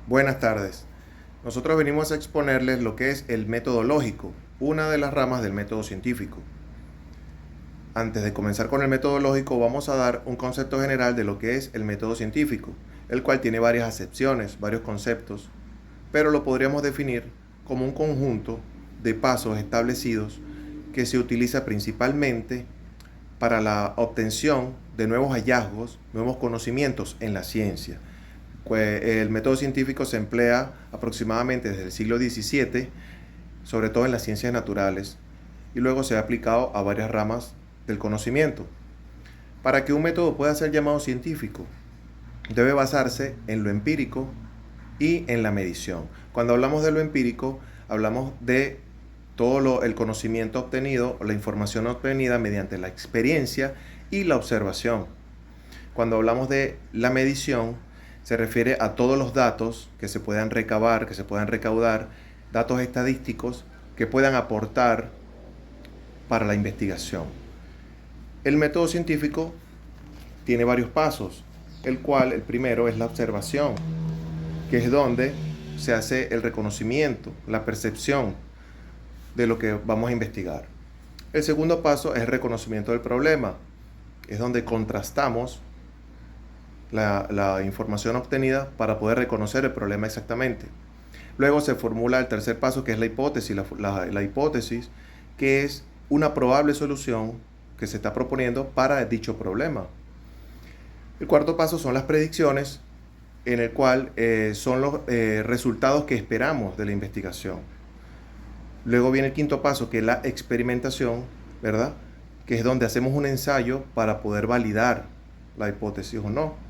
Buenas tardes. Nosotros venimos a exponerles lo que es el método lógico, una de las ramas del método científico. Antes de comenzar con el método lógico, vamos a dar un concepto general de lo que es el método científico, el cual tiene varias acepciones, varios conceptos, pero lo podríamos definir como un conjunto de pasos establecidos que se utiliza principalmente para la obtención de nuevos hallazgos, nuevos conocimientos en la ciencia. El método científico se emplea aproximadamente desde el siglo XVII, sobre todo en las ciencias naturales, y luego se ha aplicado a varias ramas del conocimiento. Para que un método pueda ser llamado científico, debe basarse en lo empírico y en la medición. Cuando hablamos de lo empírico, hablamos de todo el conocimiento obtenido, la información obtenida mediante la experiencia y la observación. Cuando hablamos de la medición, se refiere a todos los datos que se puedan recabar, que se puedan recaudar, datos estadísticos que puedan aportar para la investigación. El método científico tiene varios pasos, el primero es la observación, que es donde se hace el reconocimiento, la percepción de lo que vamos a investigar. El segundo paso es el reconocimiento del problema, es donde contrastamos la información obtenida para poder reconocer el problema exactamente. Luego se formula el tercer paso, que es la hipótesis, la hipótesis, que es una probable solución que se está proponiendo para dicho problema. El cuarto paso son las predicciones, en el cual son los resultados que esperamos de la investigación. Luego viene el quinto paso, que es la experimentación, ¿verdad? Que es donde hacemos un ensayo para poder validar la hipótesis o no.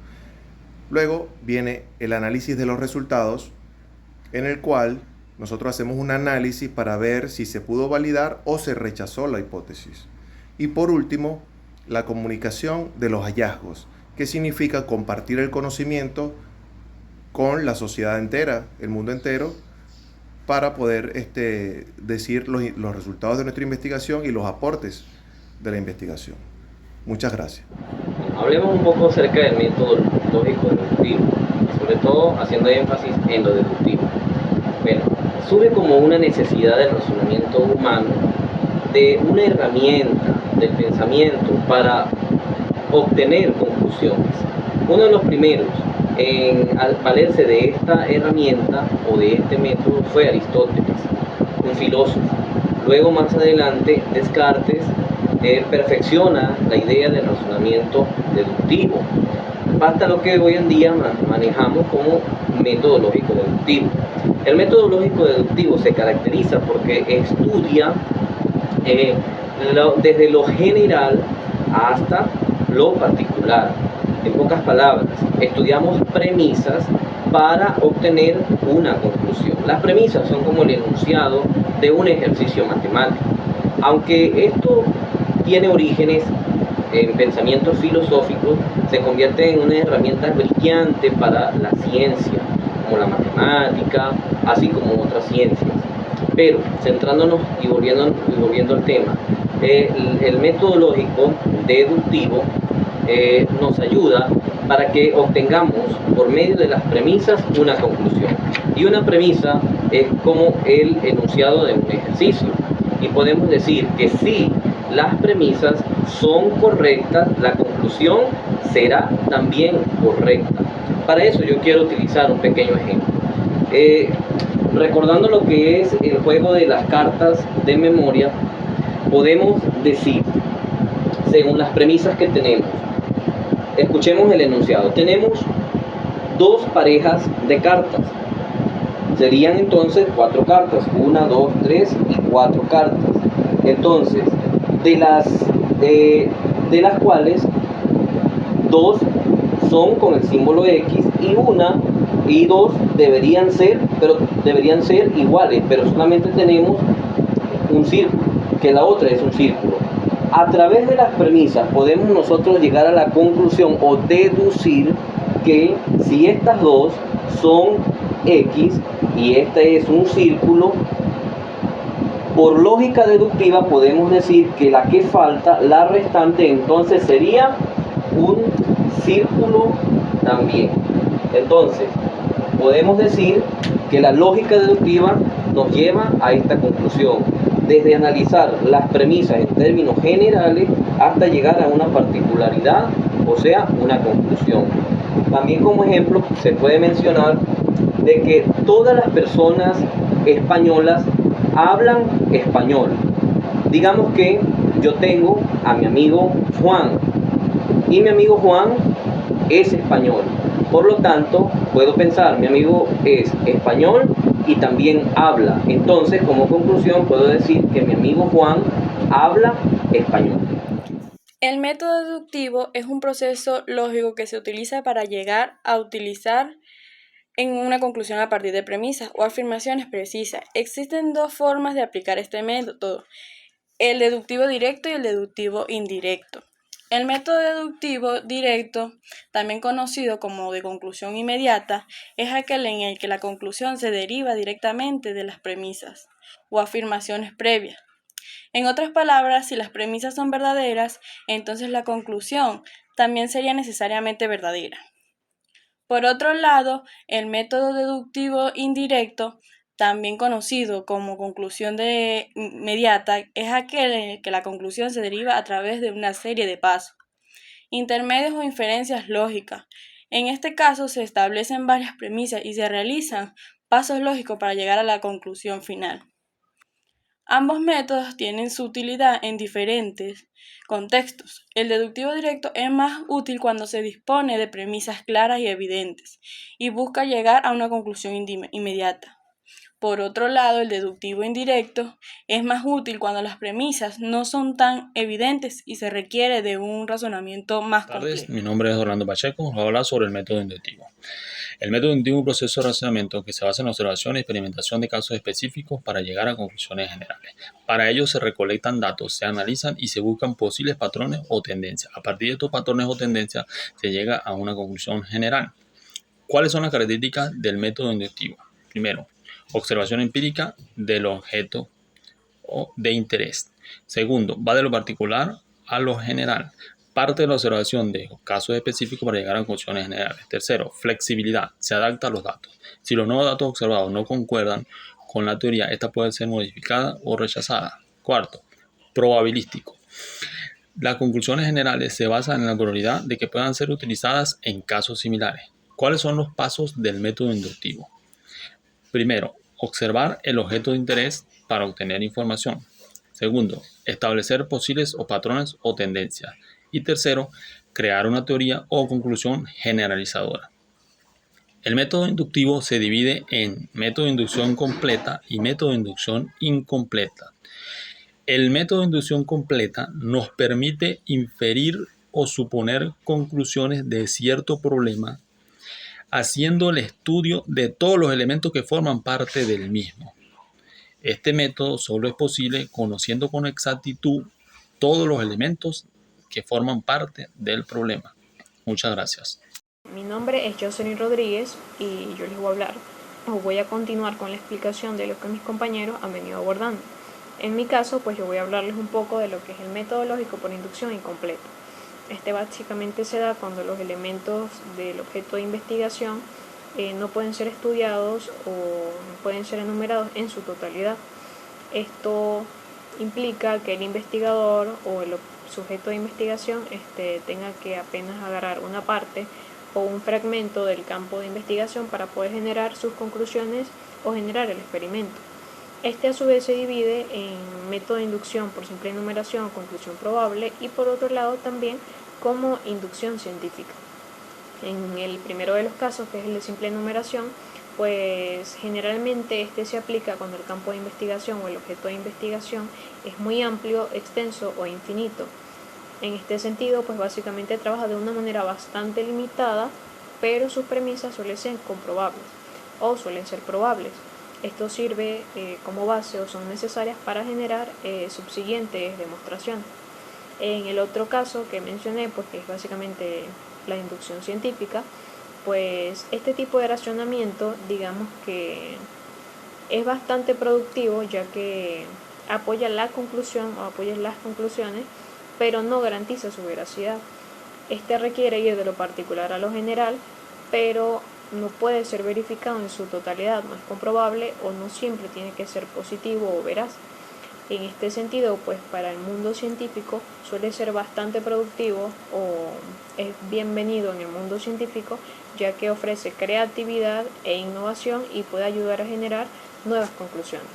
Luego viene el análisis de los resultados, en el cual nosotros hacemos un análisis para ver si se pudo validar o se rechazó la hipótesis. Y por último, la comunicación de los hallazgos, que significa compartir el conocimiento con la sociedad entera, el mundo entero, para poder decir los resultados de nuestra investigación y los aportes de la investigación. Muchas gracias. Hablemos un poco acerca del método lógico deductivo, sobre todo haciendo énfasis en lo deductivo. Bueno, surge como una necesidad del razonamiento humano de una herramienta del pensamiento para obtener conclusiones. Uno de los primeros al valerse de esta herramienta o de este método fue Aristóteles, un filósofo. Luego, más adelante, Descartes perfecciona la idea del razonamiento deductivo, hasta lo que hoy en día manejamos como método lógico deductivo. El método lógico deductivo se caracteriza porque estudia desde lo general hasta lo particular. En pocas palabras, estudiamos premisas para obtener una conclusión. Las premisas son como el enunciado de un ejercicio matemático. Aunque esto tiene orígenes en pensamientos filosóficos, se convierte en una herramienta brillante para la ciencia, como la matemática, así como otras ciencias. Pero, centrándonos y volviendo al tema, el método lógico deductivo nos ayuda para que obtengamos, por medio de las premisas, una conclusión. Y una premisa es como el enunciado de un ejercicio. Y podemos decir que si las premisas son correctas, la conclusión será también correcta. Para eso yo quiero utilizar un pequeño ejemplo. Recordando lo que es el juego de las cartas de memoria, podemos decir, según las premisas que tenemos, escuchemos el enunciado. Tenemos dos parejas de cartas. Serían entonces 4 cartas. 1, 2, 3 y 4 cartas. Entonces, de las cuales 2 son con el símbolo X y 1 y 2 deberían ser iguales, pero solamente tenemos un círculo, que la otra es un círculo. A través de las premisas podemos nosotros llegar a la conclusión o deducir que si estas dos son X y este es un círculo, por lógica deductiva podemos decir que la que falta, la restante, entonces sería un círculo también. Entonces, Podemos decir que la lógica deductiva nos lleva a esta conclusión, desde analizar las premisas en términos generales hasta llegar a una particularidad, o sea, una conclusión. También como ejemplo se puede mencionar de que todas las personas españolas hablan español. Digamos que yo tengo a mi amigo Juan y mi amigo Juan es español. Por lo tanto, puedo pensar, mi amigo es español y también habla. Entonces, como conclusión, puedo decir que mi amigo Juan habla español. El método deductivo es un proceso lógico que se utiliza para llegar a utilizar en una conclusión a partir de premisas o afirmaciones precisas. Existen dos formas de aplicar este método: el deductivo directo y el deductivo indirecto. El método deductivo directo, también conocido como de conclusión inmediata, es aquel en el que la conclusión se deriva directamente de las premisas o afirmaciones previas. En otras palabras, si las premisas son verdaderas, entonces la conclusión también sería necesariamente verdadera. Por otro lado, el método deductivo indirecto, también conocido como conclusión inmediata, es aquel en el que la conclusión se deriva a través de una serie de pasos, intermedios o inferencias lógicas. En este caso se establecen varias premisas y se realizan pasos lógicos para llegar a la conclusión final. Ambos métodos tienen su utilidad en diferentes contextos. El deductivo directo es más útil cuando se dispone de premisas claras y evidentes y busca llegar a una conclusión inmediata. Por otro lado, el deductivo indirecto es más útil cuando las premisas no son tan evidentes y se requiere de un razonamiento más complejo. Mi nombre es Orlando Pacheco, voy a hablar sobre el método inductivo. El método inductivo es un proceso de razonamiento que se basa en la observación y experimentación de casos específicos para llegar a conclusiones generales. Para ello se recolectan datos, se analizan y se buscan posibles patrones o tendencias. A partir de estos patrones o tendencias se llega a una conclusión general. ¿Cuáles son las características del método inductivo? Primero, observación empírica del objeto de interés. Segundo, va de lo particular a lo general. Parte de la observación de casos específicos para llegar a conclusiones generales. Tercero, flexibilidad. Se adapta a los datos. Si los nuevos datos observados no concuerdan con la teoría, esta puede ser modificada o rechazada. Cuarto, probabilístico. Las conclusiones generales se basan en la probabilidad de que puedan ser utilizadas en casos similares. ¿Cuáles son los pasos del método inductivo? Primero, observar el objeto de interés para obtener información. Segundo, establecer posibles o patrones o tendencias. Y tercero, crear una teoría o conclusión generalizadora. El método inductivo se divide en método de inducción completa y método de inducción incompleta. El método de inducción completa nos permite inferir o suponer conclusiones de cierto problema haciendo el estudio de todos los elementos que forman parte del mismo. Este método solo es posible conociendo con exactitud todos los elementos que forman parte del problema. Muchas gracias. Mi nombre es Jocelyn Rodríguez y yo les voy a hablar. Voy a continuar con la explicación de lo que mis compañeros han venido abordando. En mi caso, pues yo voy a hablarles un poco de lo que es el método lógico por inducción incompleta. Este básicamente se da cuando los elementos del objeto de investigación no pueden ser estudiados o no pueden ser enumerados en su totalidad. Esto implica que el investigador o el sujeto de investigación tenga que apenas agarrar una parte o un fragmento del campo de investigación para poder generar sus conclusiones o generar el experimento. Este a su vez se divide en método de inducción por simple enumeración o conclusión probable y por otro lado también como inducción científica. En el primero de los casos, que es el de simple enumeración, pues generalmente este se aplica cuando el campo de investigación o el objeto de investigación es muy amplio, extenso o infinito. En este sentido, pues básicamente trabaja de una manera bastante limitada, pero sus premisas suelen ser comprobables o suelen ser probables. Esto sirve como base o son necesarias para generar subsiguientes demostraciones. En el otro caso que mencioné, pues que es básicamente la inducción científica, pues este tipo de razonamiento, digamos que es bastante productivo, ya que apoya la conclusión o apoya las conclusiones, pero no garantiza su veracidad. Este requiere ir de lo particular a lo general, pero no puede ser verificado en su totalidad, no es comprobable o no siempre tiene que ser positivo o veraz. En este sentido, pues para el mundo científico suele ser bastante productivo o es bienvenido en el mundo científico, ya que ofrece creatividad e innovación y puede ayudar a generar nuevas conclusiones.